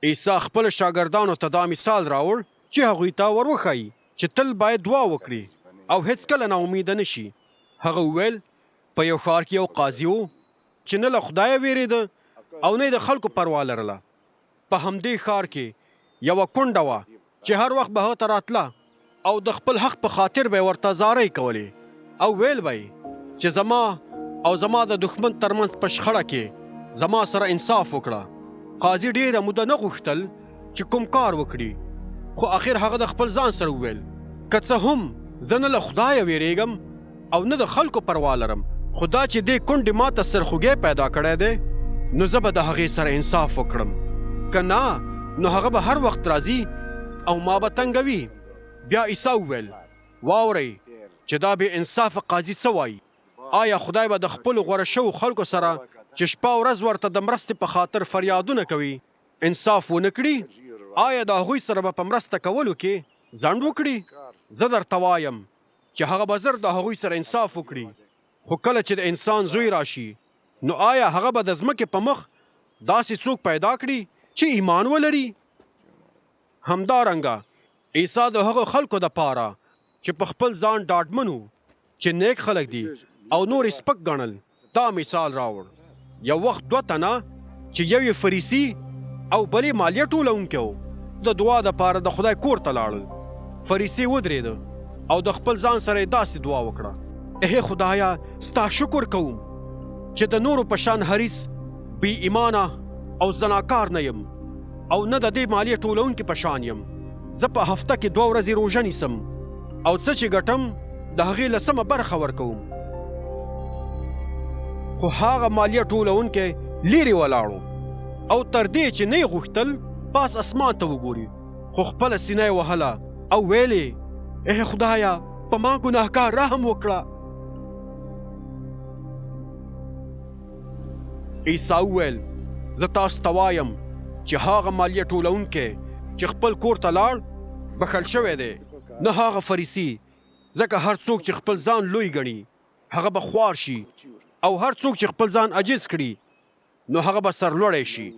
عیسی خپل شاګردانو ته دا مثال راوړ چې هغوی ته ور وښایي چې تل باید دعا وکړي او هیڅکله ناامیده نه شي. هغه وویل په یو ښار کې یو قاضي و چې نه له خدایه ویرېده او نه یې د خلکو پروا لرله. په همدې ښار کې یوه کونډه وه چې هر وخت به هغه ته راتله او د خپل حق په خاطر به یې ورته زارۍ کولې او ویل به یې چې زما او زما د دښمن ترمنځ په شخړه کې زما سره انصاف وکړه. قاضي ډېره موده نه غوښتل چې کوم کار وکړي، خو اخر هغه د خپل ځان سره وویل که څه هم زه نه له خدایه ویرېږم او نه د خلکو پروا لرم، خو دا چې دې کونډې ما ته سرخوږی پیدا کړی دی نو زه به د هغې سره انصاف وکړم، که نه نو هغه به هر وخت راځي او ما به تنګوي. بیا عیسی وویل واورئ چې دا بې انصافه قاضي څه وایي. آیا خدای به د خپلو غوره شوو خلکو سره چې شپه ورځ ورته د مرستې په خاطر فریادونه کوي انصاف ونه کړي؟ آیا د هغوی سره به په مرسته کولو کې ځنډ وکړي؟ زه درته وایم چې هغه به زر د هغوی سره انصاف وکړي. خو کله چې د انسان زوی راشي نو آیا هغه به د ځمکې په مخ داسې څوک پیدا کړي چې ایمان ولري؟ همدارنګه عیسی د هغو خلکو دپاره چې په خپل ځان ډاډمن وو چې نیک خلک دي او نور یې سپک ګڼل دا مثال راوړ. یو وخت دوه تنه چې یو یې فریسي او بل یې مالیه ټولونکی و د دعا دپاره د خدای کور ته لاړل. فریسي ودرېده او د خپل ځان سره یې داسې دعا وکړه ای خدایا ستا شکر کوم چې د نورو په شان حریص بې ایمانه او زناکار نه یم او نه د دې مالیه ټولونکي په شان یم. زه په هفته کې 2 ورځې روژه نیسم او څه چې ګټم د هغې لسمه برخه ورکوم. خو هغه مالیه ټولونکی لیرې ولاړو او تر دې چې نه یې غوښتل پاس اسمان ته وګوري، خو خپله سینه یې وهله او ویلې ای خدایا په ما ګناهکار رحم وکړه. عیسی وویل زه تاسو ته وایم چې هغه مالیه ټولونکی چې خپل کور ته لاړ بخښل شوی دی، نه هغه فریسي. ځکه هر څوک چې خپل ځان لوی ګڼي هغه به خوار شي او هر څوک چې خپل ځان عجز کړي نو هغه به سرلوړی شي.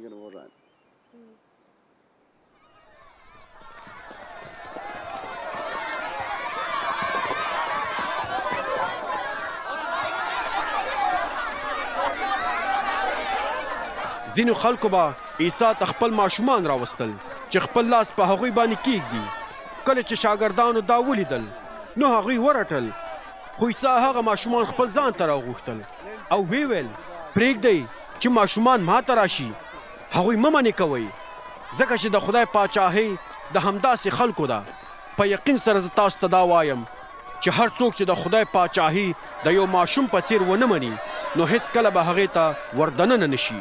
ځینو خلکو به عیسی ته خپل ماشومان راوستل چې خپل لاس په هغوی باندې کیږدي. کله چې شاګردانو دا ولیدل نو هغوی ورټل، خو عیسی هغه ماشومان خپل ځان ته راوغوښتل او ویې ویل پرېږدئ چې ماشومان ما ته راشي، هغوی مه منې کوئ، ځکه چې د خدای پاچاهۍ د همداسې خلکو ده. په یقین سره زه تاسو ته دا وایم چې هر څوک چې د خدای پاچاهۍ د یو ماشوم په څیر ونه مني نو هیڅکله به هغې ته ور دننه نه شي.